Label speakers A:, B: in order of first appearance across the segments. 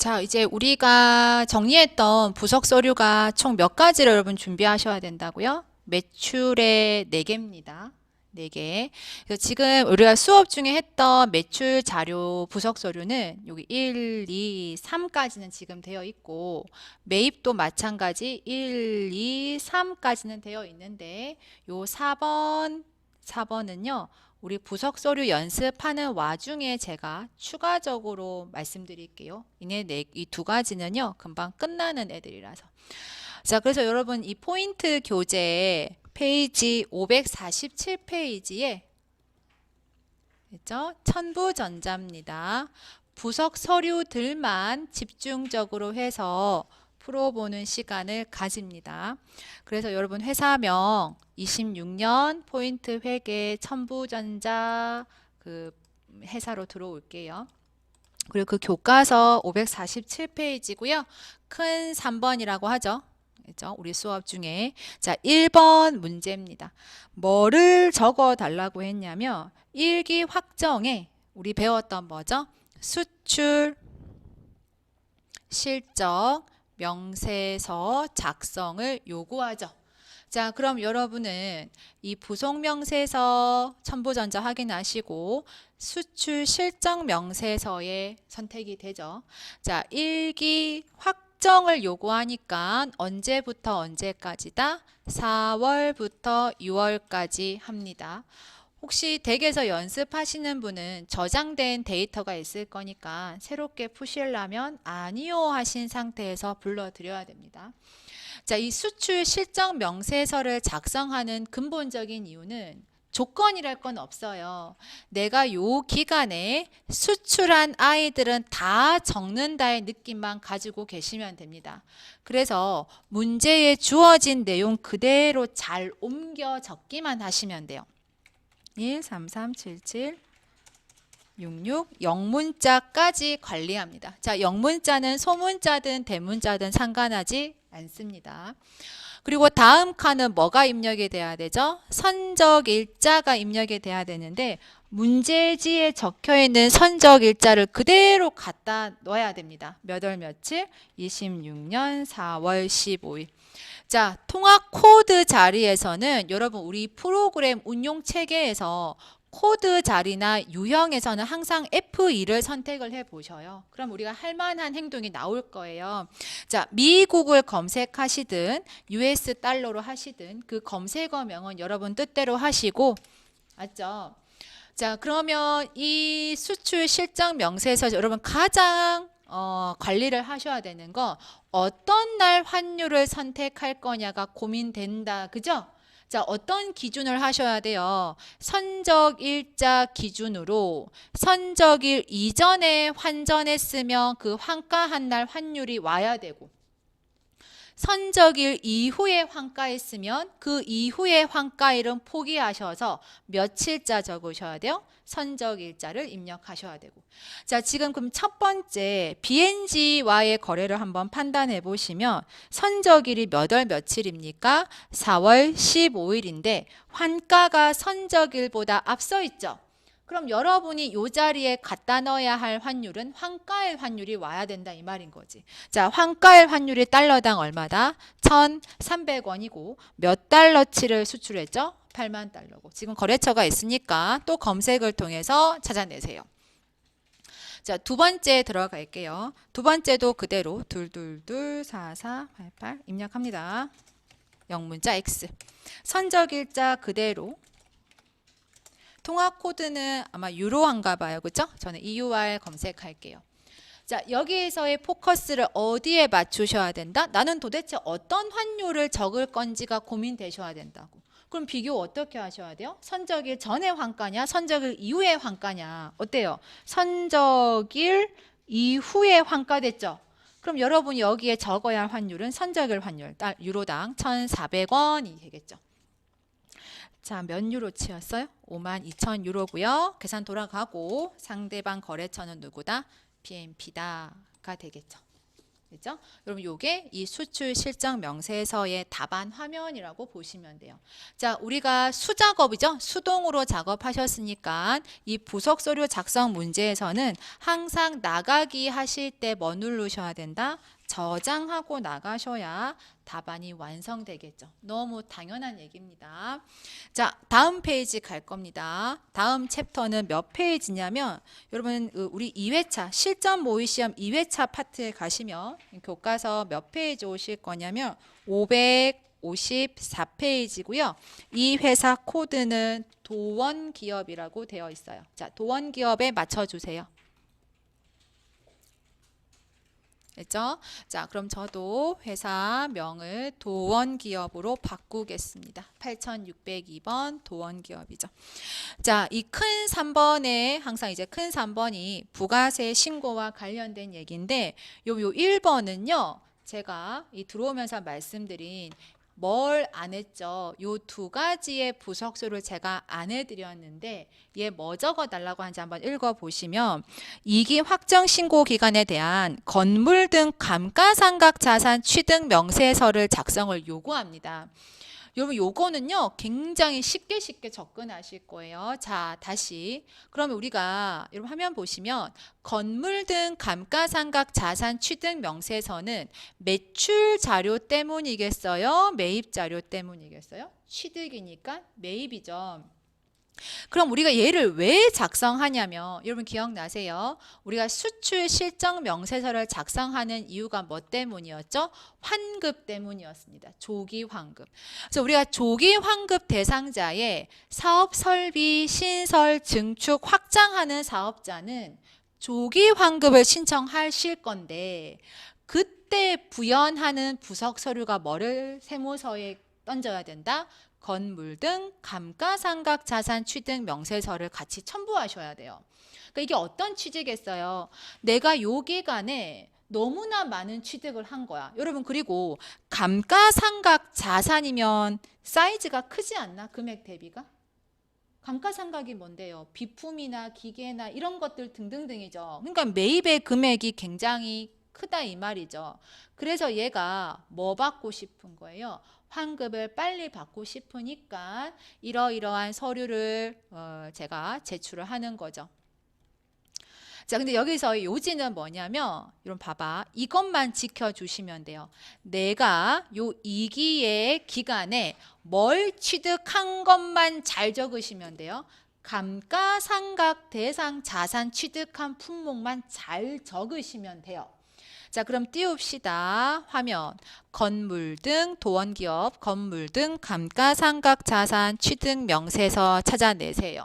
A: 자, 이제 우리가 정리했던 부석 서류가 총 몇 가지를 여러분 준비하셔야 된다고요? 매출의 4개입니다. 4개. 그래서 지금 우리가 수업 중에 했던 매출 자료 부석 서류는 여기 1, 2, 3까지는 지금 되어 있고, 매입도 마찬가지 1, 2, 3까지는 되어 있는데, 요 4번은요, 우리 부석 서류 연습하는 와중에 제가 추가적으로 말씀드릴게요. 이 두 가지는요, 금방 끝나는 애들이라서. 자, 그래서 여러분 이 포인트 교재 페이지 547페이지에 그죠? 천부전자입니다. 부석 서류들만 집중적으로 해서 풀어보는 시간을 가집니다. 그래서 여러분 회사명 26년 포인트 회계 천부전자 그 회사로 들어올게요. 그리고 그 교과서 547페이지고요. 큰 3번이라고 하죠. 그죠? 우리 수업 중에. 자, 1번 문제입니다. 뭐를 적어 달라고 했냐면 일기 확정에 우리 배웠던 뭐죠? 수출, 실적, 명세서 작성을 요구하죠. 자, 그럼 여러분은 이 부속명세서 첨부전자 확인하시고 수출 실적 명세서에 선택이 되죠. 자, 일기 확정을 요구하니까 언제부터 언제까지다? 4월부터 6월까지 합니다. 혹시 댁에서 연습하시는 분은 저장된 데이터가 있을 거니까 새롭게 푸시려면 아니요 하신 상태에서 불러드려야 됩니다. 자, 이 수출 실적 명세서를 작성하는 근본적인 이유는 조건이랄 건 없어요. 내가 요 기간에 수출한 아이들은 다 적는다의 느낌만 가지고 계시면 됩니다. 그래서 문제에 주어진 내용 그대로 잘 옮겨 적기만 하시면 돼요. 1, 3, 3, 7, 7, 66 영문자까지 관리합니다. 자, 영문자는 소문자든 대문자든 상관하지 않습니다. 그리고 다음 칸은 뭐가 입력이 돼야 되죠? 선적일자가 입력이 돼야 되는데 문제지에 적혀있는 선적일자를 그대로 갖다 넣어야 됩니다. 몇 월 며칠? 26년 4월 15일. 자, 통합 코드 자리에서는 여러분 우리 프로그램 운용 체계에서 코드 자리나 유형에서는 항상 F2를 선택을 해 보셔요. 그럼 우리가 할 만한 행동이 나올 거예요. 자, 미국을 검색하시든 US 달러로 하시든 그 검색어명은 여러분 뜻대로 하시고, 맞죠? 자, 그러면 이 수출 실적 명세에서 여러분 가장 관리를 하셔야 되는 거 어떤 날 환율을 선택할 거냐가 고민된다. 그죠? 자, 어떤 기준을 하셔야 돼요? 선적일자 기준으로 선적일 이전에 환전했으면 그 환가한 날 환율이 와야 되고 선적일 이후에 환가했으면 그 이후에 환가일은 포기하셔서 며칠자 적으셔야 돼요? 선적일자를 입력하셔야 되고. 자, 지금 그럼 첫 번째 BNG와의 거래를 한번 판단해 보시면 선적일이 몇 월 며칠입니까? 4월 15일인데 환가가 선적일보다 앞서 있죠. 그럼 여러분이 이 자리에 갖다 넣어야 할 환율은 환가일 환율이 와야 된다 이 말인 거지. 자, 환가일 환율이 달러당 얼마다? 1,300원이고 몇 달러치를 수출했죠? 8만 달러고. 지금 거래처가 있으니까 또 검색을 통해서 찾아내세요. 자, 두 번째 들어갈게요. 두 번째도 그대로 2224488 입력합니다. 영문자 X. 선적일자 그대로. 통합 코드는 아마 유로한가 봐요. 그죠? 저는 EUR 검색할게요. 자, 여기에서의 포커스를 어디에 맞추셔야 된다? 나는 도대체 어떤 환율을 적을 건지가 고민되셔야 된다고. 그럼 비교 어떻게 하셔야 돼요? 선적일 전의 환가냐? 선적일 이후의 환가냐? 어때요? 선적일 이후에 환가됐죠? 그럼 여러분이 여기에 적어야 할 환율은 선적일 환율, 유로당 1,400원이 되겠죠. 자, 몇 유로치였어요? 52,000유로고요. 계산 돌아가고 상대방 거래처는 누구다? BNP다가 되겠죠. 그죠? 여러분 요게 이 수출 실적 명세서의 답안 화면이라고 보시면 돼요. 자, 우리가 수작업이죠. 수동으로 작업하셨으니까 이 부속 서류 작성 문제에서는 항상 나가기 하실 때 뭐 누르셔야 된다? 저장하고 나가셔야 답안이 완성되겠죠. 너무 당연한 얘기입니다. 자, 다음 페이지 갈 겁니다. 다음 챕터는 몇 페이지냐면 여러분 우리 2회차 실전 모의 시험 2회차 파트에 가시면 교과서 몇 페이지 오실 거냐면 554페이지고요. 이 회사 코드는 도원기업이라고 되어 있어요. 자, 도원기업에 맞춰주세요. 됐죠? 자, 그럼 저도 회사명을 도원기업으로 바꾸겠습니다. 8602번 도원기업이죠. 자, 이 큰 3번에 항상 이제 큰 3번이 부가세 신고와 관련된 얘기인데 요 1번은요. 제가 이 들어오면서 말씀드린 뭘 안 했죠? 요 두 가지의 부석수를 제가 안 해드렸는데 얘 뭐 적어달라고 하는지 한번 읽어보시면 이기 확정 신고 기간에 대한 건물 등 감가상각 자산 취득 명세서를 작성을 요구합니다. 여러분 요거는요 굉장히 쉽게 접근하실 거예요. 자, 다시 그러면 우리가 여러분 화면 보시면 건물 등 감가상각 자산 취득 명세서는 매출 자료 때문이겠어요? 매입 자료 때문이겠어요? 취득이니까 매입이죠. 그럼 우리가 얘를 왜 작성하냐면 여러분 기억나세요? 우리가 수출 실적 명세서를 작성하는 이유가 뭐 때문이었죠? 환급 때문이었습니다. 조기 환급. 그래서 우리가 조기 환급 대상자의 사업 설비, 신설, 증축, 확장하는 사업자는 조기 환급을 신청하실 건데 그때 부연하는 부석 서류가 뭐를 세무서에 던져야 된다? 건물 등 감가상각 자산 취득 명세서를 같이 첨부하셔야 돼요. 그러니까 이게 어떤 취지겠어요? 내가 요 기간에 너무나 많은 취득을 한 거야. 여러분 그리고 감가상각 자산이면 사이즈가 크지 않나? 금액 대비가? 감가상각이 뭔데요? 비품이나 기계나 이런 것들 등등등이죠. 그러니까 매입의 금액이 굉장히 크다 이 말이죠. 그래서 얘가 뭐 받고 싶은 거예요? 환급을 빨리 받고 싶으니까 이러이러한 서류를 제가 제출을 하는 거죠. 자, 근데 여기서 요지는 뭐냐면 여러분 봐봐. 이것만 지켜주시면 돼요. 내가 요 2기의 기간에 뭘 취득한 것만 잘 적으시면 돼요. 감가상각 대상 자산 취득한 품목만 잘 적으시면 돼요. 자, 그럼 띄웁시다. 화면. 건물 등 도원기업, 건물 등 감가상각 자산 취득 명세서 찾아내세요.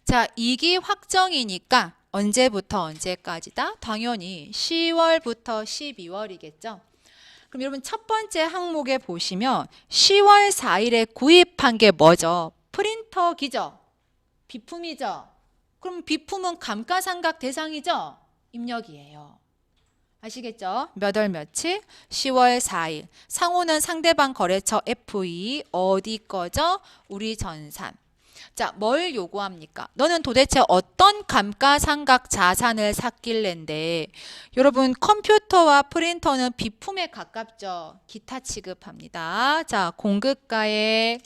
A: 자, 2기 확정이니까 언제부터 언제까지다? 당연히 10월부터 12월이겠죠. 그럼 여러분 첫 번째 항목에 보시면 10월 4일에 구입한 게 뭐죠? 프린터기죠? 비품이죠? 그럼 비품은 감가상각 대상이죠? 입력이에요. 아시겠죠? 몇 월 며칠? 10월 4일. 상호는 상대방 거래처 FE. 어디 거죠? 우리 전산. 자, 뭘 요구합니까? 너는 도대체 어떤 감가상각 자산을 샀길래인데 여러분 컴퓨터와 프린터는 비품에 가깝죠. 기타 취급합니다. 자, 공급가의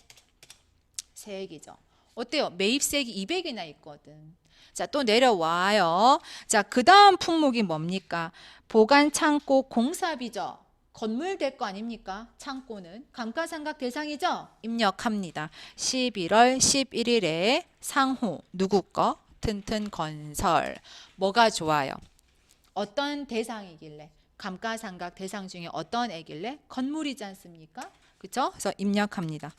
A: 세액이죠. 어때요? 매입세액이 200이나 있거든. 자, 또 내려와요. 자, 그 다음 품목이 뭡니까? 보관 창고 공사비죠. 건물 될 거 아닙니까? 창고는 감가상각 대상이죠? 입력합니다. 11월 11일에 상호 누구 거? 튼튼건설. 뭐가 좋아요? 어떤 대상이길래? 감가상각 대상 중에 어떤 애길래? 건물이지 않습니까? 그렇죠? 그래서 입력합니다.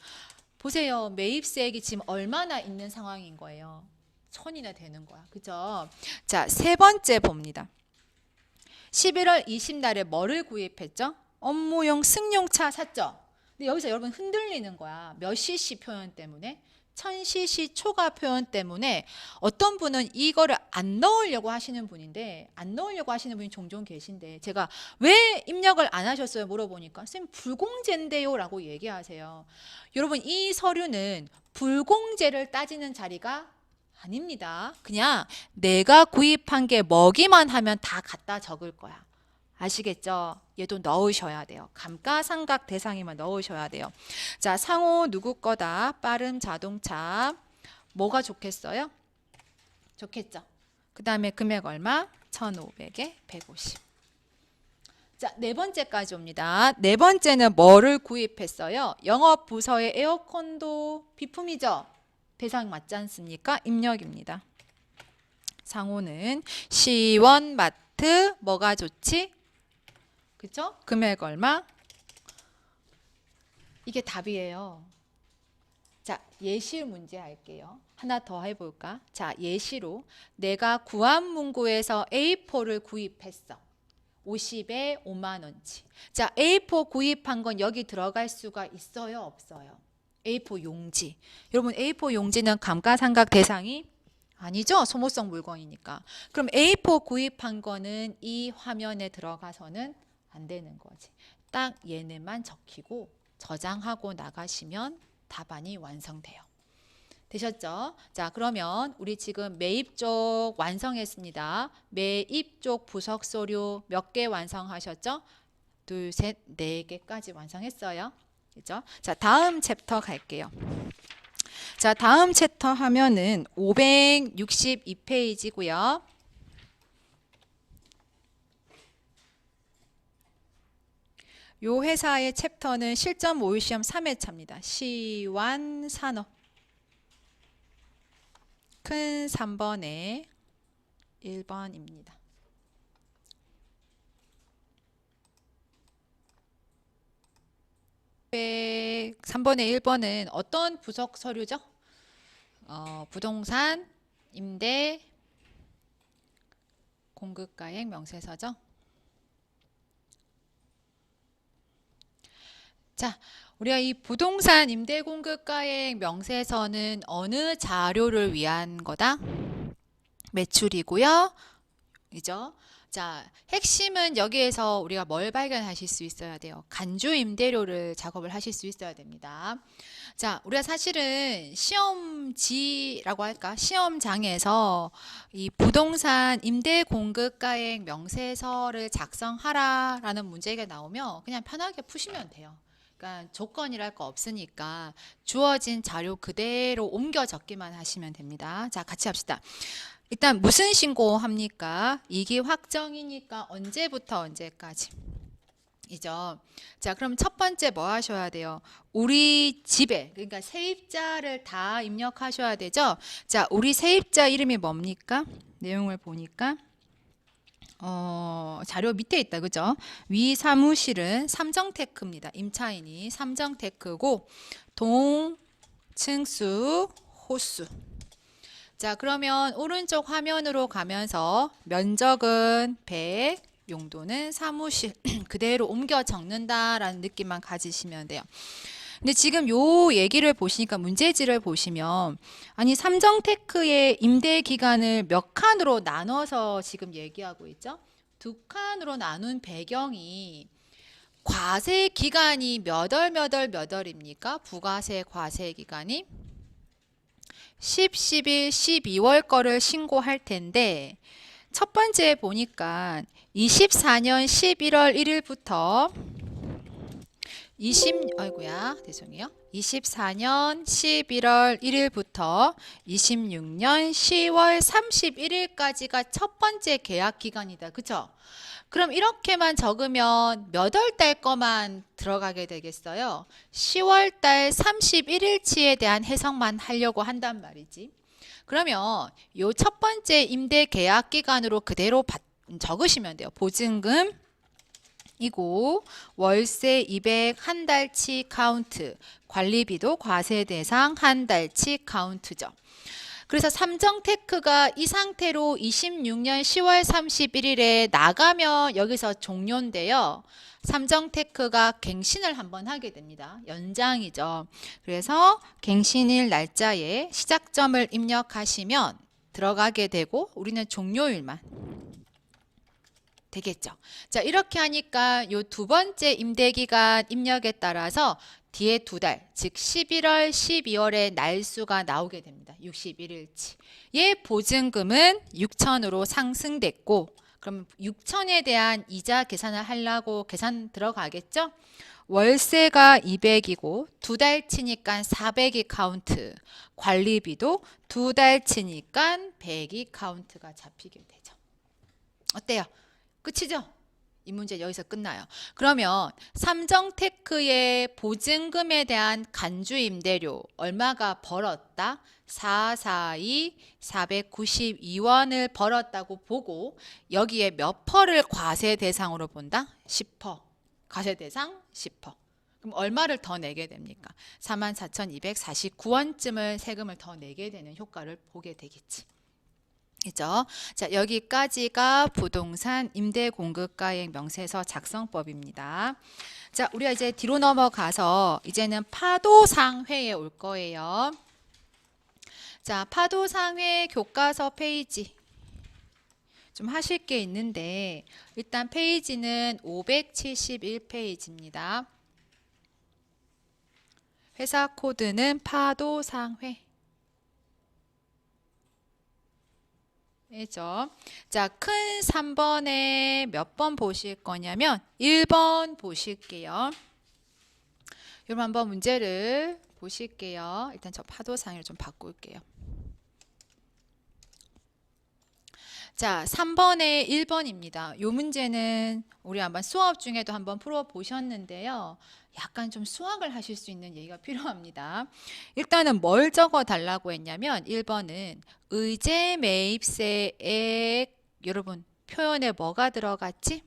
A: 보세요. 매입세액이 지금 얼마나 있는 상황인 거예요? 1000이나 되는 거야. 그죠? 자, 세 번째 봅니다. 11월 20날에 뭐를 구입했죠? 업무용 승용차 샀죠? 근데 여기서 여러분 흔들리는 거야. 몇 cc 표현 때문에? 1000cc 초과 표현 때문에 어떤 분은 이거를 안 넣으려고 하시는 분인데 안 넣으려고 하시는 분이 종종 계신데 제가 왜 입력을 안 하셨어요? 물어보니까 선생님 불공제인데요 라고 얘기하세요. 여러분 이 서류는 불공제를 따지는 자리가 아닙니다. 그냥 내가 구입한 게 뭐기만 하면 다 갖다 적을 거야. 아시겠죠? 얘도 넣으셔야 돼요. 감가상각 대상이면 넣으셔야 돼요. 자, 상호 누구 거다? 빠른 자동차. 뭐가 좋겠어요? 좋겠죠. 그 다음에 금액 얼마? 1,500에 150. 자, 네 번째까지 옵니다. 네 번째는 뭐를 구입했어요? 영업부서의 에어컨도 비품이죠. 대상 맞지 않습니까? 입력입니다. 상호는 시원마트 뭐가 좋지? 그쵸? 금액 얼마? 이게 답이에요. 자, 예시 문제 할게요. 하나 더 해볼까? 자, 예시로 내가 구암문고에서 A4를 구입했어. 50에 5만 원치. 자, A4 구입한 건 여기 들어갈 수가 있어요? 없어요? A4 용지. 여러분, A4 용지는 감가상각 대상이 아니죠? 소모성 물건이니까. 그럼 A4 구입한 거는 이 화면에 들어가서는 안 되는 거지. 딱 얘네만 적히고 저장하고 나가시면 답안이 완성돼요. 되셨죠? 자, 그러면 우리 지금 매입 쪽 완성했습니다. 매입 쪽 부석 서류 몇 개 완성하셨죠? 둘, 셋, 네 개까지 완성했어요. 그죠? 자, 다음 챕터 갈게요. 자, 다음 챕터 하면은 562페이지고요. 요 회사의 챕터는 실전 모의 시험 3회차입니다. 시완산업. 큰 3번에 1번입니다. 네, 3번에 1번은 어떤 부석 서류죠? 부동산, 임대, 공급가액 명세서죠. 자, 우리가 이 부동산 임대 공급가액 명세서는 어느 자료를 위한 거다? 매출이고요. 그죠? 자, 핵심은 여기에서 우리가 뭘 발견하실 수 있어야 돼요? 간주 임대료를 작업을 하실 수 있어야 됩니다. 자, 우리가 사실은 시험지라고 할까? 시험장에서 이 부동산 임대 공급가액 명세서를 작성하라라는 문제가 나오면 그냥 편하게 푸시면 돼요. 그러니까 조건이랄 거 없으니까 주어진 자료 그대로 옮겨 적기만 하시면 됩니다. 자, 같이 합시다. 일단 무슨 신고합니까? 이기 확정이니까 언제부터 언제까지? 이죠. 자, 그럼 첫 번째 뭐 하셔야 돼요? 우리 집에, 그러니까 세입자를 다 입력하셔야 되죠. 자, 우리 세입자 이름이 뭡니까? 내용을 보니까 자료 밑에 있다, 그죠? 위 사무실은 삼정테크입니다. 임차인이 삼정테크고 동, 층수, 호수. 자, 그러면 오른쪽 화면으로 가면서 면적은 100, 용도는 사무실 그대로 옮겨 적는다라는 느낌만 가지시면 돼요. 근데 지금 요 얘기를 보시니까 문제지를 보시면 아니 삼정테크의 임대 기간을 몇 칸으로 나눠서 지금 얘기하고 있죠? 두 칸으로 나눈 배경이 과세 기간이 몇 월입니까? 부가세 과세 기간이 10, 11, 12월 거를 신고할 텐데 첫 번째 보니까 24년 11월 1일부터 24년 11월 1일부터 26년 10월 31일까지가 첫 번째 계약 기간이다. 그쵸? 그럼 이렇게만 적으면 몇 월 달 거만 들어가게 되겠어요? 10월 달 31일치에 대한 해석만 하려고 한단 말이지. 그러면 요 첫 번째 임대 계약 기간으로 그대로 적으시면 돼요. 보증금 이고 월세 200 한 달치 카운트, 관리비도 과세 대상 한 달치 카운트죠. 그래서 삼정테크가 이 상태로 26년 10월 31일에 나가면 여기서 종료인데요. 삼정테크가 갱신을 한번 하게 됩니다. 연장이죠. 그래서 갱신일 날짜에 시작점을 입력하시면 들어가게 되고 우리는 종료일만 되겠죠. 자, 이렇게 하니까 요 두 번째 임대기간 입력에 따라서 뒤에 두 달, 즉 11월, 12월에 날수가 나오게 됩니다. 61일치. 얘 보증금은 6천으로 상승됐고 그럼 6천에 대한 이자 계산을 하려고 계산 들어가겠죠? 월세가 200이고 2달 치니까 400이 카운트. 관리비도 2달 치니까 100이 카운트가 잡히게 되죠. 어때요? 끝이죠? 이 문제 여기서 끝나요. 그러면 삼정테크의 보증금에 대한 간주 임대료 얼마가 벌었다? 442 492원을 벌었다고 보고 여기에 몇 퍼를 과세 대상으로 본다? 10%. 과세 대상 10%. 그럼 얼마를 더 내게 됩니까? 44,249원쯤을 세금을 더 내게 되는 효과를 보게 되겠지. 그죠? 자, 여기까지가 부동산 임대 공급가액 명세서 작성법입니다. 자, 우리가 이제 뒤로 넘어가서 이제는 파도상회에 올 거예요. 자, 파도상회 교과서 페이지 좀 하실 게 있는데 일단 페이지는 571페이지입니다. 회사 코드는 파도상회. 죠. 자, 큰 3번에 몇 번 보실 거냐면 1번 보실게요. 여러분 한번 문제를 보실게요. 일단 저 파도상을 좀 바꿀게요. 자, 3번에 1번입니다. 이 문제는 우리 한번 수업 중에도 한번 풀어보셨는데요. 약간 좀 수학을 하실 수 있는 예의가 필요합니다. 일단은 뭘 적어 달라고 했냐면 1번은 의제 매입세액 여러분 표현에 뭐가 들어갔지?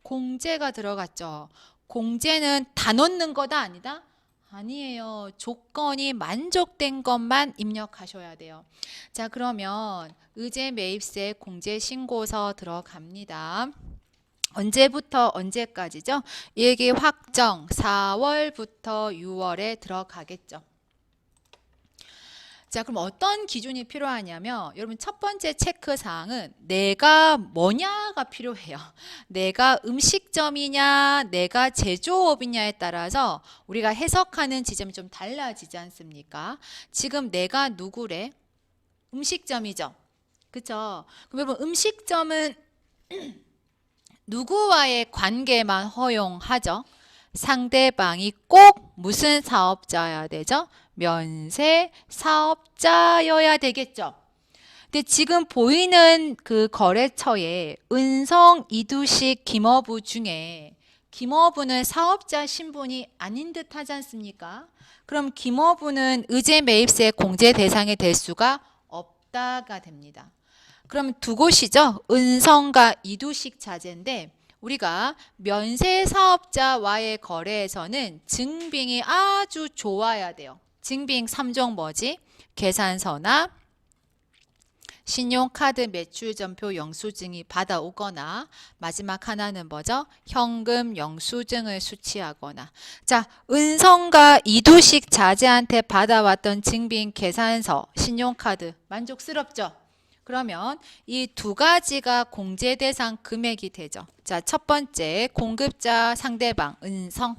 A: 공제가 들어갔죠. 공제는 다 넣는 거다 아니다? 아니에요. 조건이 만족된 것만 입력하셔야 돼요. 자, 그러면 의제 매입세 공제 신고서 들어갑니다. 언제부터 언제까지죠? 일기 확정 4월부터 6월에 들어가겠죠. 자, 그럼 어떤 기준이 필요하냐면 여러분 첫 번째 체크사항은 내가 뭐냐가 필요해요. 내가 음식점이냐 내가 제조업이냐에 따라서 우리가 해석하는 지점이 좀 달라지지 않습니까? 지금 내가 누구래? 음식점이죠. 그쵸? 그럼 여러분 음식점은 누구와의 관계만 허용하죠? 상대방이 꼭 무슨 사업자여야 되죠? 면세 사업자여야 되겠죠. 근데 지금 보이는 그 거래처에 은성, 이두식, 김어부 중에 김어부는 사업자 신분이 아닌 듯 하지 않습니까? 그럼 김어부는 의제 매입세 공제 대상이 될 수가 없다가 됩니다. 그럼 두 곳이죠. 은성과 이두식 자재인데 우리가 면세 사업자와의 거래에서는 증빙이 아주 좋아야 돼요. 증빙 3종 뭐지? 계산서나 신용카드 매출전표 영수증이 받아오거나 마지막 하나는 뭐죠? 현금 영수증을 수취하거나. 자, 은성과 이두식 자재한테 받아왔던 증빙 계산서, 신용카드 만족스럽죠? 그러면 이 두 가지가 공제 대상 금액이 되죠. 자, 첫 번째 공급자 상대방 은성.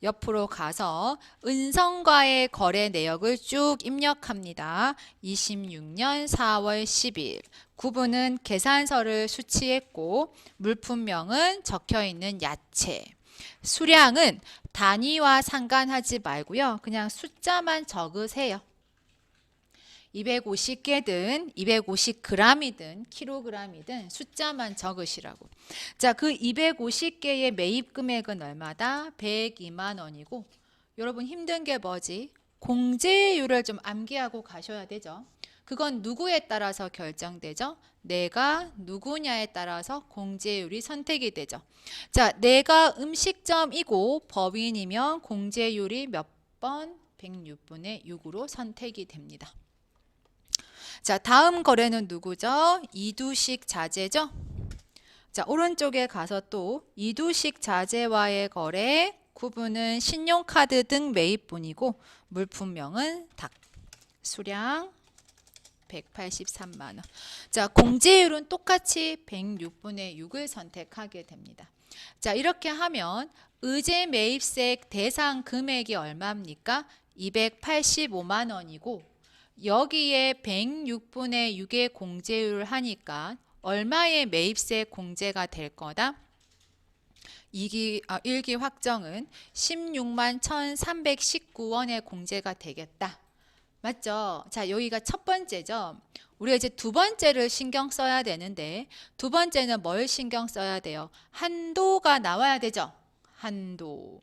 A: 옆으로 가서 은성과의 거래 내역을 쭉 입력합니다. 26년 4월 10일 구분은 계산서를 수취했고 물품명은 적혀있는 야채. 수량은 단위와 상관하지 말고요. 그냥 숫자만 적으세요. 250개든 250g이든 킬로그램이든 숫자만 적으시라고. 자, 그 250개의 매입 금액은 얼마다? 102만 원이고 여러분 힘든 게 뭐지? 공제율을 좀 암기하고 가셔야 되죠. 그건 누구에 따라서 결정되죠? 내가 누구냐에 따라서 공제율이 선택이 되죠. 자, 내가 음식점이고 법인이면 공제율이 몇 번? 106분의 6으로 선택이 됩니다. 자, 다음 거래는 누구죠? 이두식 자재죠? 자, 오른쪽에 가서 또 이두식 자재와의 거래 구분은 신용카드 등 매입분이고 물품명은 닭. 수량 183만 원. 자, 공제율은 똑같이 106분의 6을 선택하게 됩니다. 자, 이렇게 하면 의제 매입세 대상 금액이 얼마입니까? 285만 원이고 여기에 106분의 6의 공제율을 하니까 얼마의 매입세 공제가 될 거다? 1기 확정은 16만 1,319원의 공제가 되겠다. 맞죠? 자, 여기가 첫 번째죠. 우리가 이제 두 번째를 신경 써야 되는데, 두 번째는 뭘 신경 써야 돼요? 한도가 나와야 되죠. 한도.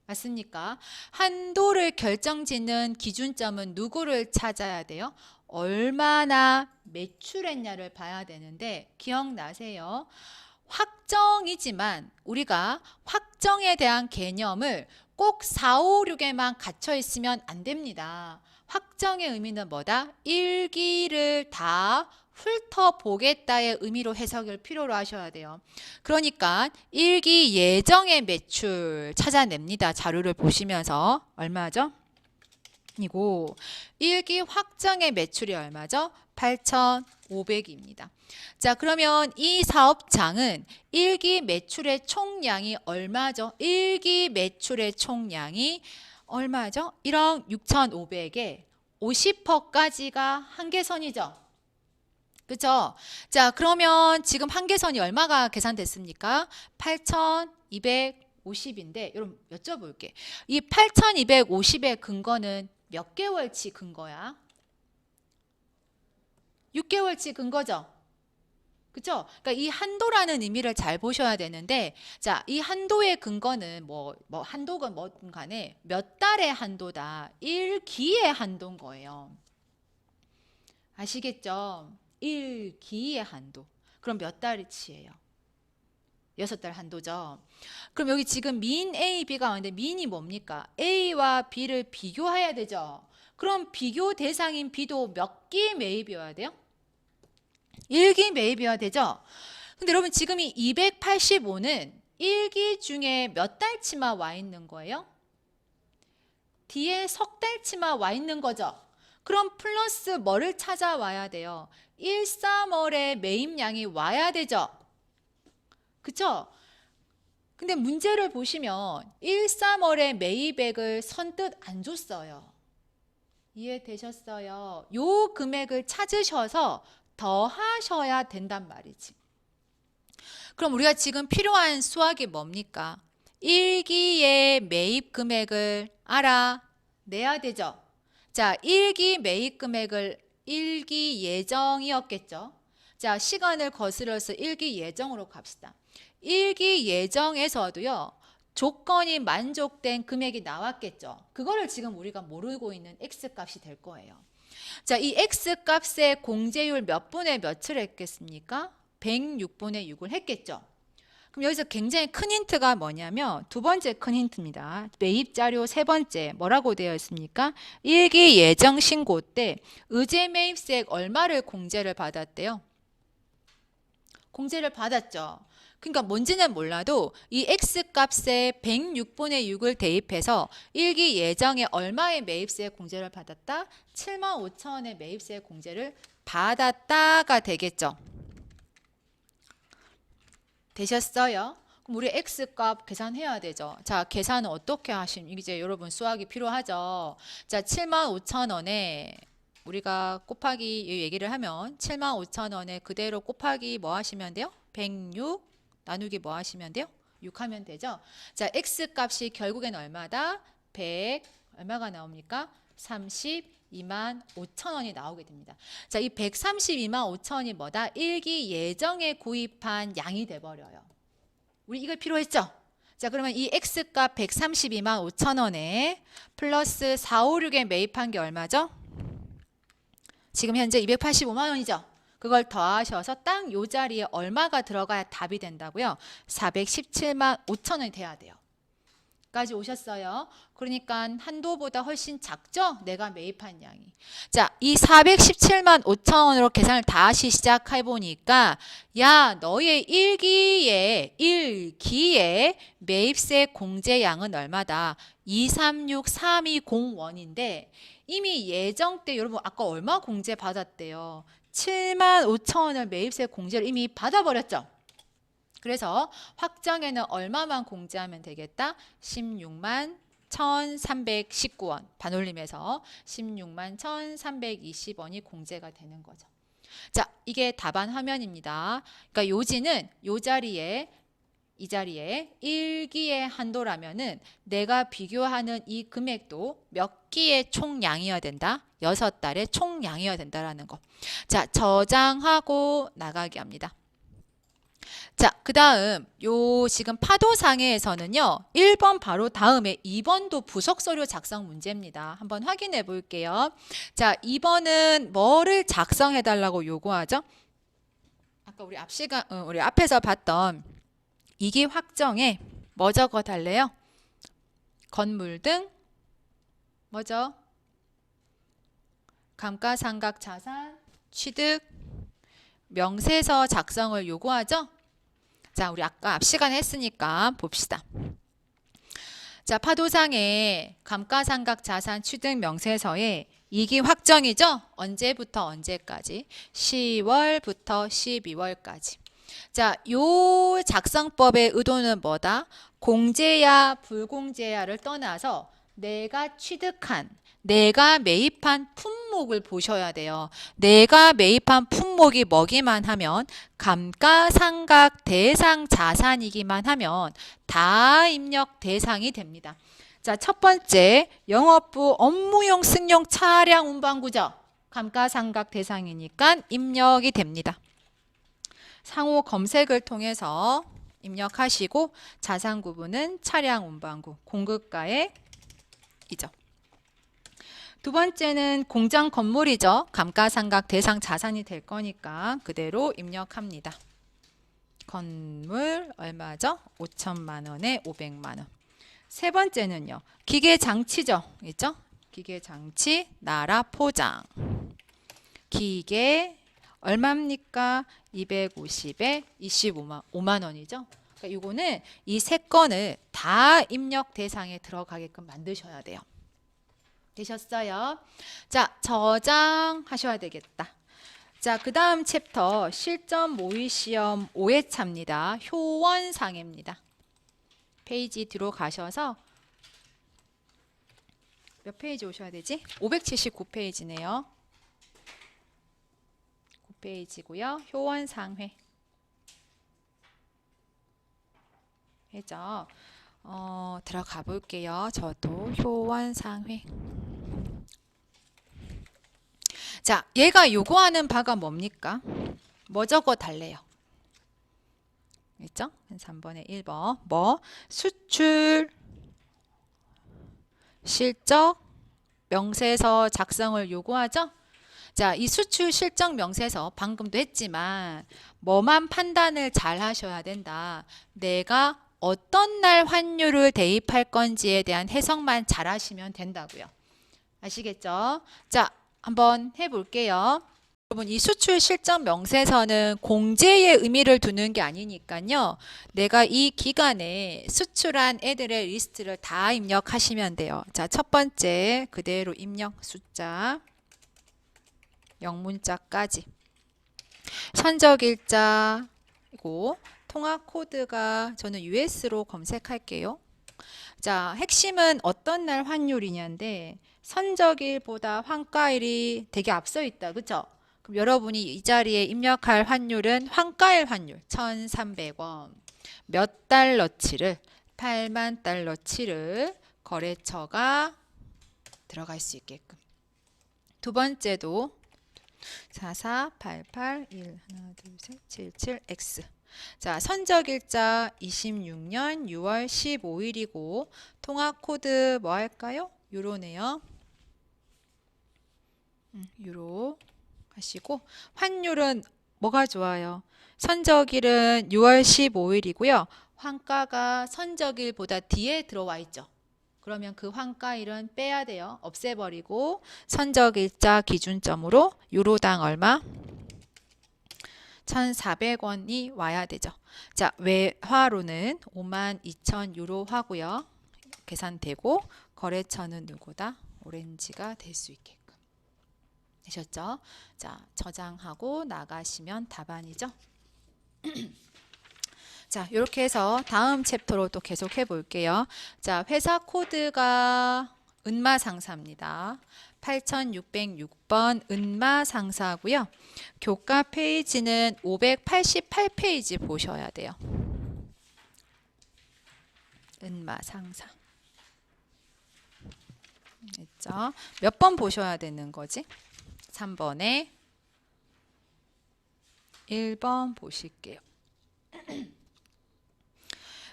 A: 맞습니까? 한도를 결정짓는 기준점은 누구를 찾아야 돼요? 얼마나 매출했냐를 봐야 되는데, 기억나세요? 확정이지만 우리가 확정에 대한 개념을 꼭 4, 5, 6에만 갇혀 있으면 안 됩니다. 확정의 의미는 뭐다? 1기를 다 훑어보겠다의 의미로 해석을 필요로 하셔야 돼요. 그러니까 1기 예정의 매출 찾아냅니다. 자료를 보시면서. 얼마죠? 이고 1기 확정의 매출이 얼마죠? 8,500입니다. 자, 그러면 이 사업장은 1기 매출의 총량이 얼마죠? 1기 매출의 총량이 얼마죠? 1억 6,500에 50%까지가 한계선이죠. 그렇죠? 자, 그러면 지금 한계선이 얼마가 계산됐습니까? 8,250인데 여러분 여쭤볼게. 이 8,250의 근거는 몇 개월치 근거야? 6개월치 근거죠. 그렇죠? 그러니까 이 한도라는 의미를 잘 보셔야 되는데, 자, 이 한도의 근거는 뭐 한도가 뭐든 간에 몇 달의 한도다. 1기의 한도인 거예요. 아시겠죠? 1기의 한도. 그럼 몇 달치예요? 6달 한도죠. 그럼 여기 지금 민 A, B가 왔는데 민이 뭡니까? A와 B를 비교해야 되죠. 그럼 비교 대상인 B도 몇 기 매입이어야 돼요? 1기 매입이어야 되죠. 근데 여러분 지금 이 285는 1기 중에 몇 달치만 와 있는 거예요? 뒤에 석 달치만 와 있는 거죠. 그럼 플러스 뭐를 찾아와야 돼요? 1, 3월에 매입량이 와야 되죠. 그쵸? 근데 문제를 보시면 1, 3월에 매입액을 선뜻 안 줬어요. 이해되셨어요? 요 금액을 찾으셔서 더 하셔야 된단 말이지. 그럼 우리가 지금 필요한 수학이 뭡니까? 1기의 매입 금액을 알아내야 되죠. 자, 1기 매입 금액을 1기 예정이었겠죠. 자, 시간을 거슬러서 1기 예정으로 갑시다. 1기 예정에서도요, 조건이 만족된 금액이 나왔겠죠. 그거를 지금 우리가 모르고 있는 X값이 될 거예요. 자, 이 X값의 공제율 몇 분의 몇을 했겠습니까? 106분의 6을 했겠죠. 그럼 여기서 굉장히 큰 힌트가 뭐냐면 두 번째 큰 힌트입니다. 매입 자료 세 번째 뭐라고 되어 있습니까? 1기 예정 신고 때 의제 매입세액 얼마를 공제를 받았대요? 공제를 받았죠. 그러니까 뭔지는 몰라도 이 X값에 106분의 6을 대입해서 1기 예정에 얼마의 매입세 공제를 받았다? 75,000원의 매입세 공제를 받았다가 되겠죠. 되셨어요? 그럼 우리 X값 계산해야 되죠. 자, 계산은 어떻게 하시면 이제 여러분 수학이 필요하죠. 자, 75,000원에 우리가 곱하기 이 얘기를 하면 75,000원에 그대로 곱하기 뭐 하시면 돼요? 106 나누기 뭐 하시면 돼요? 6 하면 되죠. 자, X값이 결국엔 얼마다? 100 얼마가 나옵니까? 32만 5천 원이 나오게 됩니다. 자, 이 132만 5천 원이 뭐다? 1기 예정에 구입한 양이 돼버려요. 우리 이걸 필요했죠? 자, 그러면 이 X값 132만 5천 원에 플러스 456에 매입한 게 얼마죠? 지금 현재 285만 원이죠? 그걸 더하셔서 딱 요 자리에 얼마가 들어가야 답이 된다고요? 417만 5천 원이 돼야 돼요. 까지 오셨어요. 그러니까 한도보다 훨씬 작죠? 내가 매입한 양이. 자, 이 417만 5천 원으로 계산을 다시 시작해 보니까 야, 너의 1기의 매입세 공제량은 얼마다? 236,320원인데 이미 예정 때 여러분 아까 얼마 공제 받았대요? 7만 5천 원을 매입세 공제를 이미 받아버렸죠. 그래서 확정에는 얼마만 공제하면 되겠다? 16만 1,319원 반올림해서 16만 1,320원이 공제가 되는 거죠. 자, 이게 답안 화면입니다. 그러니까 요지는 요 자리에 이 자리에 1기의 한도라면은 내가 비교하는 이 금액도 몇 기의 총량이어야 된다? 6달의 총량이어야 된다라는 거. 자, 저장하고 나가게 합니다. 자, 그 다음 요 지금 파도상해에서는요. 1번 바로 다음에 2번도 부속서류 작성 문제입니다. 한번 확인해 볼게요. 자, 2번은 뭐를 작성해 달라고 요구하죠? 아까 우리 앞에서 봤던 이기 확정에 뭐 적어 달래요? 건물 등 뭐죠? 감가상각 자산 취득 명세서 작성을 요구하죠? 자, 우리 아까 앞 시간에 했으니까 봅시다. 자, 파도상의 감가상각 자산 취득 명세서에 이기 확정이죠? 언제부터 언제까지? 10월부터 12월까지. 자, 요 작성법의 의도는 뭐다? 공제야, 불공제야를 떠나서 내가 취득한, 내가 매입한 품목을 보셔야 돼요. 내가 매입한 품목이 뭐기만 하면 감가상각 대상 자산이기만 하면 다 입력 대상이 됩니다. 자, 첫 번째 영업부 업무용 승용 차량 운반구죠. 감가상각 대상이니까 입력이 됩니다. 상호 검색을 통해서 입력하시고 자산 구분은 차량 운반구 공급가액이죠. 두 번째는 공장 건물이죠. 감가상각 대상 자산이 될 거니까 그대로 입력합니다. 건물 얼마죠? 5천만 원에 500만 원. 세 번째는요. 기계장치죠. 있죠? 기계장치 나라 포장. 기계 얼마입니까? 250에 25만 원이죠. 그러니까 이거는 이 세 건을 다 입력 대상에 들어가게끔 만드셔야 돼요. 되셨어요? 자, 저장하셔야 되겠다. 자, 그 다음 챕터 실전 모의 시험 5회차입니다. 효원상해입니다. 페이지 뒤로 가셔서 몇 페이지 오셔야 되지? 579페이지네요. 9페이지고요. 효원상회. 해죠. 들어가 볼게요. 저도 효원상회. 자, 얘가 요구하는 바가 뭡니까? 뭐 적어 달래요? 있죠? 3번에 1번. 뭐? 수출, 실적, 명세서 작성을 요구하죠? 자, 이 수출 실적 명세서 방금도 했지만 뭐만 판단을 잘 하셔야 된다. 내가 어떤 날 환율을 대입할 건지에 대한 해석만 잘 하시면 된다고요. 아시겠죠? 자, 한번 해볼게요. 여러분, 이 수출 실적 명세서는 공제의 의미를 두는 게 아니니까요. 내가 이 기간에 수출한 애들의 리스트를 다 입력하시면 돼요. 자, 첫 번째 그대로 입력 숫자. 영문자까지. 선적일자이고 통화 코드가 저는 US로 검색할게요. 자, 핵심은 어떤 날 환율이냐인데 선적일보다 환가일이 되게 앞서 있다. 그쵸? 그럼 여러분이 이 자리에 입력할 환율은 환가일 환율 1,300원. 몇 달러치를 8만 달러치를 거래처가 들어갈 수 있게끔. 두 번째도 44881 하나 둘셋 77X. 자, 선적일자 26년 6월 15일이고 통화 코드 뭐 할까요? 유로네요. 유로 하시고 환율은 뭐가 좋아요? 선적일은 6월 15일이고요. 환가가 선적일보다 뒤에 들어와 있죠. 그러면 그 환가일은 빼야 돼요. 없애버리고 선적일자 기준점으로 유로당 얼마? 1,400원이 와야 되죠. 자, 외화로는 52,000 유로 하고요. 계산되고 거래처는 누구다? 오렌지가 될 수 있게끔. 되셨죠? 자, 저장하고 나가시면 답안이죠. 자, 이렇게 해서 다음 챕터로 또 계속 해볼게요. 자, 회사 코드가 은마상사입니다. 8606번 은마상사고요. 교과 페이지는 588페이지 보셔야 돼요. 은마상사. 됐죠? 몇 번 보셔야 되는 거지? 3번에 1번 보실게요.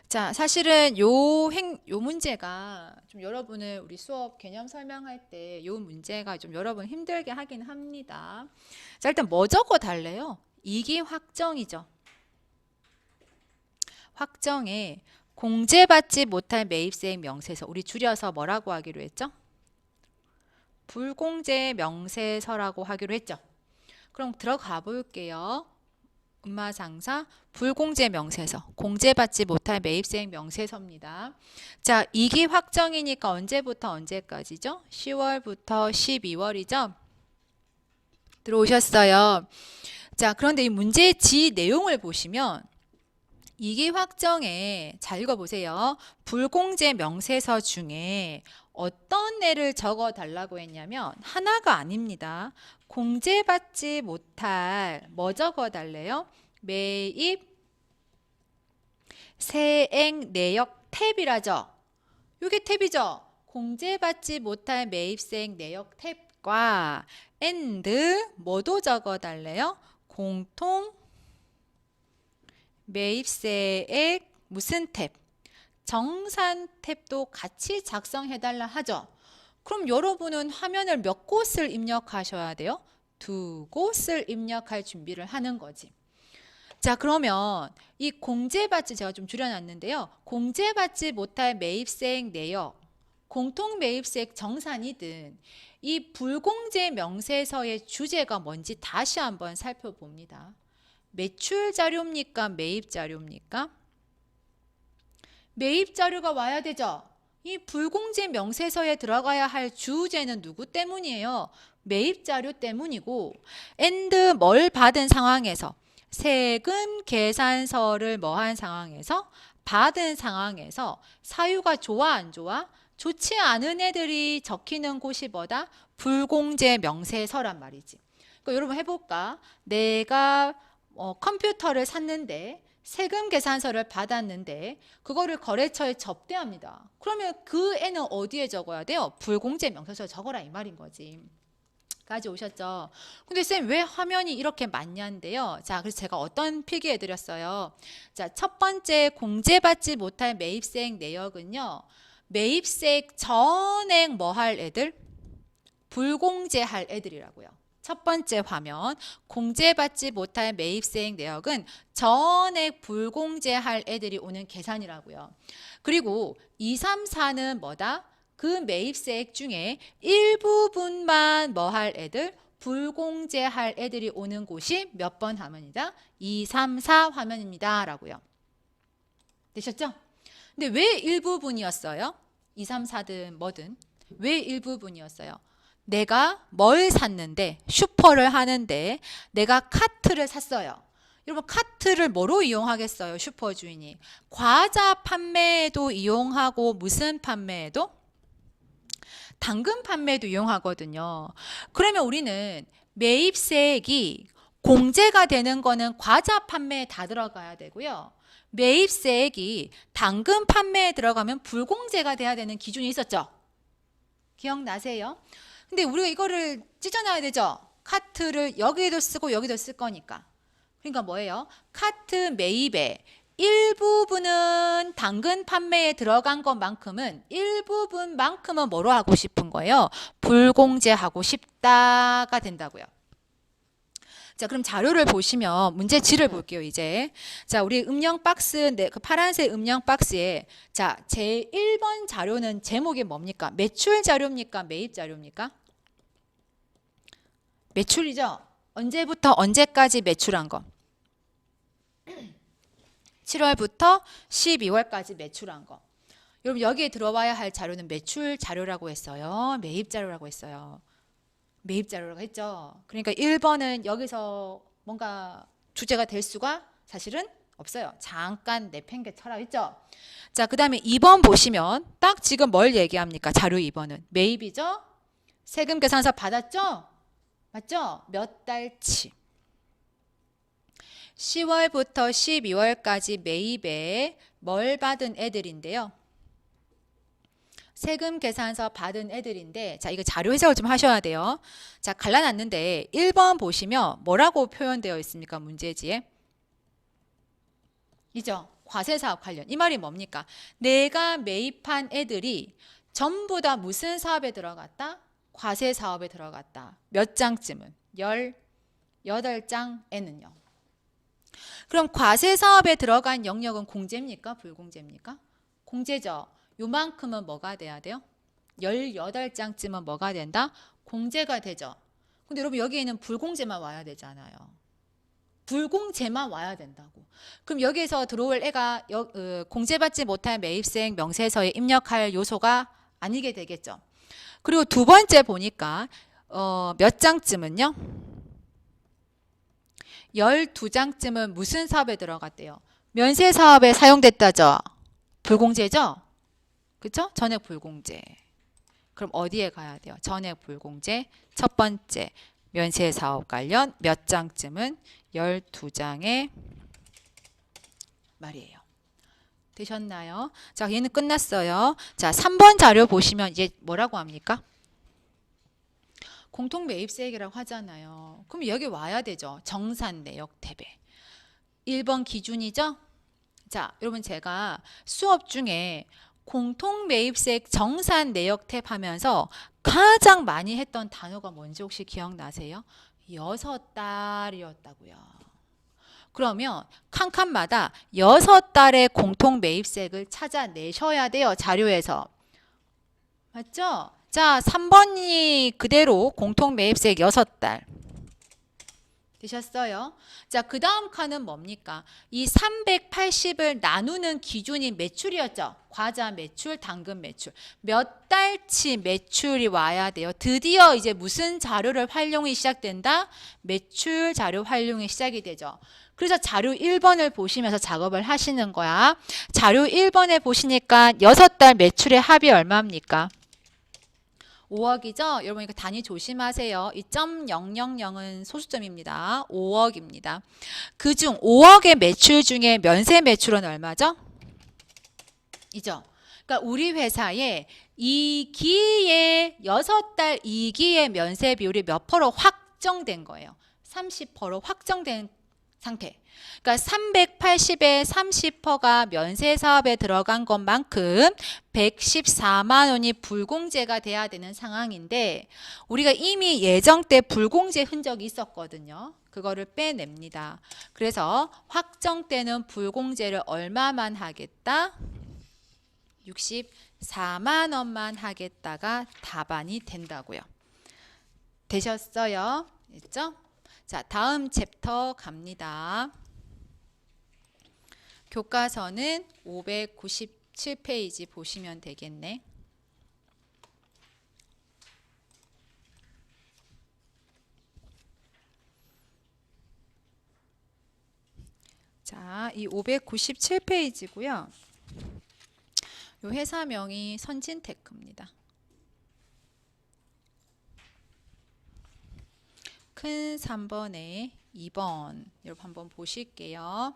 A: 자, 사실은 요 문제가 좀 여러분을 우리 수업 개념 설명할 때 요 문제가 좀 여러분 힘들게 하긴 합니다. 자, 일단 뭐 적어 달래요? 이기 확정이죠. 확정에 공제받지 못할 매입세액 명세서, 우리 줄여서 뭐라고 하기로 했죠? 불공제 명세서라고 하기로 했죠. 그럼 들어가 볼게요. 은마상사 불공제 명세서, 공제받지 못할 매입세액 명세서입니다. 자, 이기 확정이니까 언제부터 언제까지죠? 10월부터 12월이죠. 들어오셨어요. 자, 그런데 이 문제의 지 내용을 보시면 이기 확정에 잘 읽어보세요. 불공제 명세서 중에 어떤 애를 적어 달라고 했냐면 하나가 아닙니다. 공제받지 못할 뭐 적어 달래요? 매입 세액 내역 탭이라죠. 이게 탭이죠. 공제받지 못할 매입세액 내역 탭과 and 뭐도 적어 달래요? 공통 매입세액 무슨 탭? 정산 탭도 같이 작성해 달라 하죠. 그럼 여러분은 화면을 몇 곳을 입력하셔야 돼요? 2곳을 입력할 준비를 하는 거지. 자, 그러면 이 공제받지, 제가 좀 줄여놨는데요. 공제받지 못할 매입세액 내역, 공통 매입세액 정산이든 이 불공제 명세서의 주제가 뭔지 다시 한번 살펴봅니다. 매출 자료입니까? 매입 자료입니까? 매입 자료가 와야 되죠. 이 불공제 명세서에 들어가야 할 주제는 누구 때문이에요? 매입 자료 때문이고, and 뭘 받은 상황에서, 세금 계산서를 뭐한 상황에서, 받은 상황에서 사유가 좋아 안 좋아? 좋지 않은 애들이 적히는 곳이 뭐다? 불공제 명세서란 말이지. 그러니까 여러분 해볼까? 내가 컴퓨터를 샀는데 세금 계산서를 받았는데 그거를 거래처에 접대합니다. 그러면 그 애는 어디에 적어야 돼요? 불공제 명세서에 적어라 이 말인 거지. 가져오셨죠? 근데 쌤 왜 화면이 이렇게 많냐인데요. 자, 그래서 제가 어떤 필기해 드렸어요. 자, 첫 번째 공제받지 못할 매입세액 내역은요. 매입세액 전액 뭐 할 애들? 불공제할 애들이라고요. 첫 번째 화면, 공제받지 못할 매입세액 내역은 전액 불공제할 애들이 오는 계산이라고요. 그리고 2, 3, 4는 뭐다? 그 매입세액 중에 일부분만 뭐 할 애들? 불공제할 애들이 오는 곳이 몇 번 화면이다? 2, 3, 4 화면입니다. 라고요. 되셨죠? 근데 왜 일부분이었어요? 2, 3, 4든 뭐든. 왜 일부분이었어요? 내가 뭘 샀는데, 슈퍼를 하는데 내가 카트를 샀어요. 여러분 카트를 뭐로 이용하겠어요? 슈퍼 주인이. 과자 판매에도 이용하고 무슨 판매에도? 당근 판매도 이용하거든요. 그러면 우리는 매입세액이 공제가 되는 거는 과자 판매에 다 들어가야 되고요. 매입세액이 당근 판매에 들어가면 불공제가 돼야 되는 기준이 있었죠. 기억나세요? 근데 우리가 이거를 찢어놔야 되죠. 카트를 여기도 쓰고 여기도 쓸 거니까. 그러니까 뭐예요? 카트 매입에 일부분은 당근 판매에 들어간 것만큼은 일부분만큼은 뭐로 하고 싶은 거예요? 불공제하고 싶다가 된다고요. 자, 그럼 자료를 보시면 문제지를 볼게요, 이제. 자, 우리 음영 박스, 그 파란색 음영 박스에 자, 제 1번 자료는 제목이 뭡니까? 매출 자료입니까? 매입 자료입니까? 매출이죠? 언제부터 언제까지 매출한 거? 7월부터 12월까지 매출한 거. 여러분 여기에 들어와야 할 자료는 매출 자료라고 했어요. 매입 자료라고 했어요. 매입 자료라고 했죠. 그러니까 1번은 여기서 뭔가 주제가 될 수가 사실은 없어요. 잠깐 내팽개 쳐라 했죠. 자, 그 다음에 2번 보시면 딱 지금 뭘 얘기합니까? 자료 2번은 매입이죠. 세금 계산서 받았죠? 맞죠? 몇 달치. 10월부터 12월까지 매입에 뭘 받은 애들인데요. 세금 계산서 받은 애들인데, 자, 이거 자료 해석을 좀 하셔야 돼요. 자, 갈라놨는데 1번 보시면 뭐라고 표현되어 있습니까? 문제지에. 이죠? 과세사업 관련. 이 말이 뭡니까? 내가 매입한 애들이 전부 다 무슨 사업에 들어갔다? 과세사업에 들어갔다. 몇 장쯤은? 18장에는요. 그럼 과세사업에 들어간 영역은 공제입니까? 불공제입니까? 공제죠. 요만큼은 뭐가 돼야 돼요? 18장쯤은 뭐가 된다? 공제가 되죠. 근데 여러분 여기에는 불공제만 와야 되잖아요. 불공제만 와야 된다고. 그럼 여기에서 들어올 애가 공제받지 못한 매입생 명세서에 입력할 요소가 아니게 되겠죠. 그리고 두 번째 보니까 몇 장쯤은요? 12장쯤은 무슨 사업에 들어갔대요? 면세 사업에 사용됐다죠. 불공제죠? 그쵸? 전액 불공제. 그럼 어디에 가야 돼요? 전액 불공제. 첫 번째 면세 사업 관련 몇 장쯤은 12장의 말이에요. 되셨나요? 자, 얘는 끝났어요. 자, 3번 자료 보시면 이제 뭐라고 합니까? 공통매입세액이라고 하잖아요. 그럼 여기 와야 되죠. 정산 내역 탭에. 1번 기준이죠? 자, 여러분 제가 수업 중에 공통매입세액 정산 내역 탭 하면서 가장 많이 했던 단어가 뭔지 혹시 기억나세요? 6달이었다고요. 그러면 칸칸마다 6달의 공통매입세액을 찾아내셔야 돼요. 자료에서. 맞죠? 자, 3번이 그대로 공통매입세액 6달. 되셨어요? 자, 그 다음 칸은 뭡니까? 이 380을 나누는 기준이 매출이었죠. 과자 매출, 당근 매출. 몇 달치 매출이 와야 돼요. 드디어 이제 무슨 자료를 활용이 시작된다? 매출 자료 활용이 시작이 되죠. 그래서 자료 1번을 보시면서 작업을 하시는 거야. 자료 1번에 보시니까 6달 매출의 합이 얼마입니까? 5억이죠? 여러분 이거 단위 조심하세요. 이 .000은 소수점입니다. 5억입니다. 그중 5억의 매출 중에 면세 매출은 얼마죠? 이죠? 그러니까 우리 회사에 2기의 6달 2기의 면세 비율이 몇 %로 확정된 거예요? 30% 확정된 상태. 그러니까 380에 30%가 면세 사업에 들어간 것만큼 114만 원이 불공제가 돼야 되는 상황인데 우리가 이미 예정 때 불공제 흔적이 있었거든요. 그거를 빼냅니다. 그래서 확정 때는 불공제를 얼마만 하겠다? 64만 원만 하겠다가 답안이 된다고요. 되셨어요? 됐죠? 자, 다음 챕터 갑니다. 교과서는 597페이지 보시면 되겠네. 자, 이 597페이지고요. 이 회사명이 선진테크입니다. 큰 3번에 2번 여러분 한번 보실게요.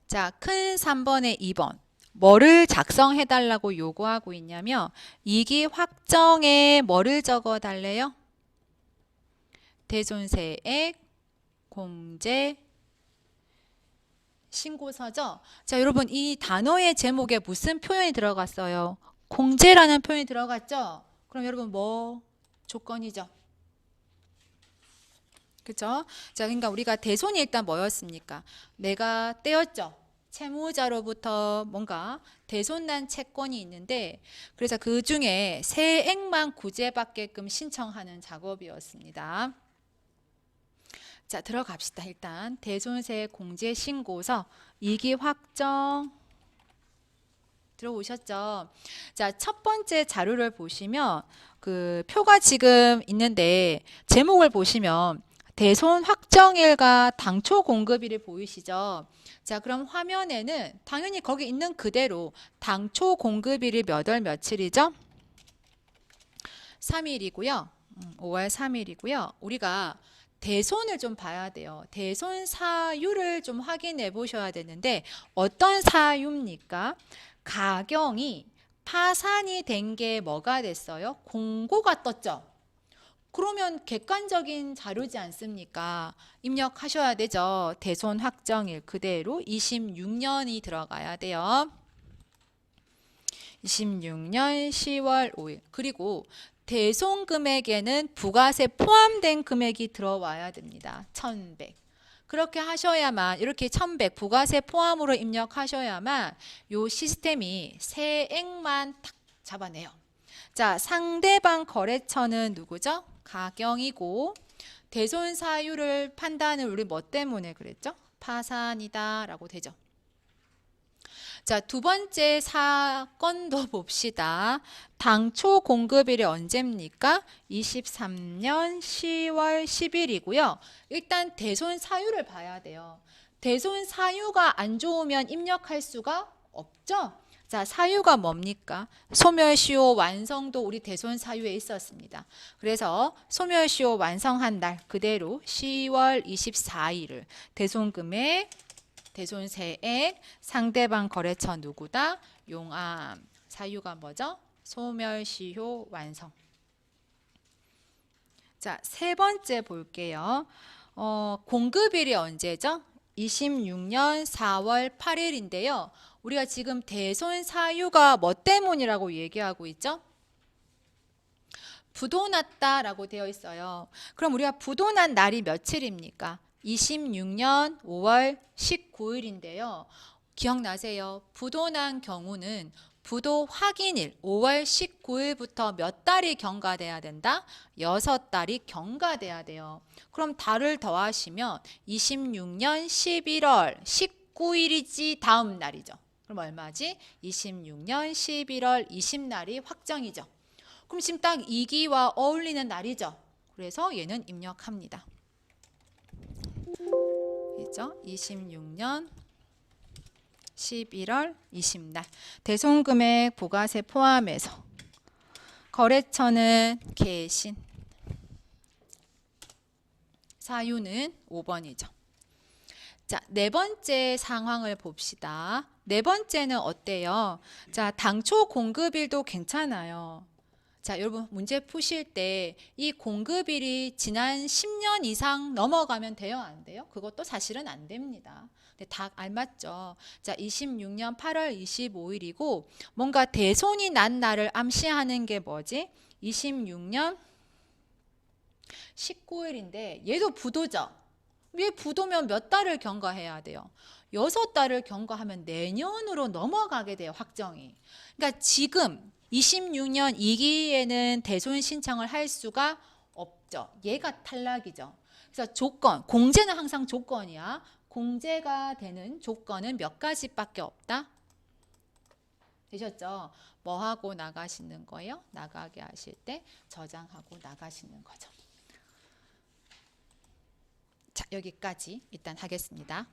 A: 자, 큰 3번에 2번 뭐를 작성해 달라고 요구하고 있냐면 이기 확정에 뭐를 적어 달래요? 대손세액 공제 신고서죠. 자, 여러분 이 단어의 제목에 무슨 표현이 들어갔어요? 공제라는 표현이 들어갔죠? 그럼 여러분 뭐 조건이죠? 그죠? 자, 그러니까 우리가 대손이 일단 뭐였습니까? 내가 떼었죠. 채무자로부터 뭔가 대손난 채권이 있는데 그래서 그 중에 세액만 구제받게끔 신청하는 작업이었습니다. 자, 들어갑시다. 일단 대손세 공제 신고서 2기 확정 들어오셨죠? 자, 첫 번째 자료를 보시면 그 표가 지금 있는데 제목을 보시면 대손 확정일과 당초 공급일이 보이시죠? 자, 그럼 화면에는 당연히 거기 있는 그대로 당초 공급일이 몇 월 며칠이죠? 3일이고요. 5월 3일이고요. 우리가 대손을 좀 봐야 돼요. 대손 사유를 좀 확인해 보셔야 되는데 어떤 사유입니까? 가경이 파산이 된 게 뭐가 됐어요? 공고가 떴죠. 그러면 객관적인 자료지 않습니까? 입력하셔야 되죠. 대손 확정일 그대로 26년이 들어가야 돼요. 26년 10월 5일. 그리고 대손 금액에는 부가세 포함된 금액이 들어와야 됩니다. 1100. 그렇게 하셔야만 이렇게 1100 부가세 포함으로 입력하셔야만 요 시스템이 세액만 탁 잡아내요. 자, 상대방 거래처는 누구죠? 가경이고 대손 사유를 판단을 우리 뭐 때문에 그랬죠? 파산이다 라고 되죠. 자, 두 번째 사건도 봅시다. 당초 공급일이 언제입니까? 23년 10월 10일이고요. 일단 대손 사유를 봐야 돼요. 대손 사유가 안 좋으면 입력할 수가 없죠. 자, 사유가 뭡니까? 소멸시효 완성도 우리 대손 사유에 있었습니다. 그래서 소멸시효 완성한 날 그대로 10월 24일을 대손금액 대손세액 상대방 거래처 누구다? 용암. 사유가 뭐죠? 소멸시효 완성. 자, 세 번째 볼게요. 공급일이 언제죠? 26년 4월 8일인데요. 우리가 지금 대손 사유가 뭐 때문이라고 얘기하고 있죠? 부도났다라고 되어 있어요. 그럼 우리가 부도난 날이 며칠입니까? 26년 5월 19일인데요. 기억나세요? 부도난 경우는 부도 확인일 5월 19일부터 몇 달이 경과돼야 된다? 6달이 경과돼야 돼요. 그럼 달을 더하시면 26년 11월 19일이지 다음 날이죠. 그럼 얼마지? 26년 11월 20날이 확정이죠. 그럼 지금 딱 2기와 어울리는 날이죠. 그래서 얘는 입력합니다. 그죠? 26년 11월 20날 대손금액 부가세 포함해서 거래처는 개신 사유는 5번이죠. 자, 네 번째 상황을 봅시다. 네 번째는 어때요? 자, 당초 공급일도 괜찮아요. 자, 여러분 문제 푸실 때 이 공급일이 지난 10년 이상 넘어가면 돼요? 안 돼요? 그것도 사실은 안 됩니다. 근데 다 알맞죠? 자, 26년 8월 25일이고 뭔가 대손이 난 날을 암시하는 게 뭐지? 26년 19일인데 얘도 부도죠? 얘 부도면 몇 달을 경과해야 돼요? 6달을 경과하면 내년으로 넘어가게 돼요, 확정이. 그러니까 지금 26년 2기에는 대손 신청을 할 수가 없죠. 얘가 탈락이죠. 그래서 조건, 공제는 항상 조건이야. 공제가 되는 조건은 몇 가지밖에 없다. 되셨죠? 뭐 하고 나가시는 거예요? 나가게 하실 때 저장하고 나가시는 거죠. 자, 여기까지 일단 하겠습니다.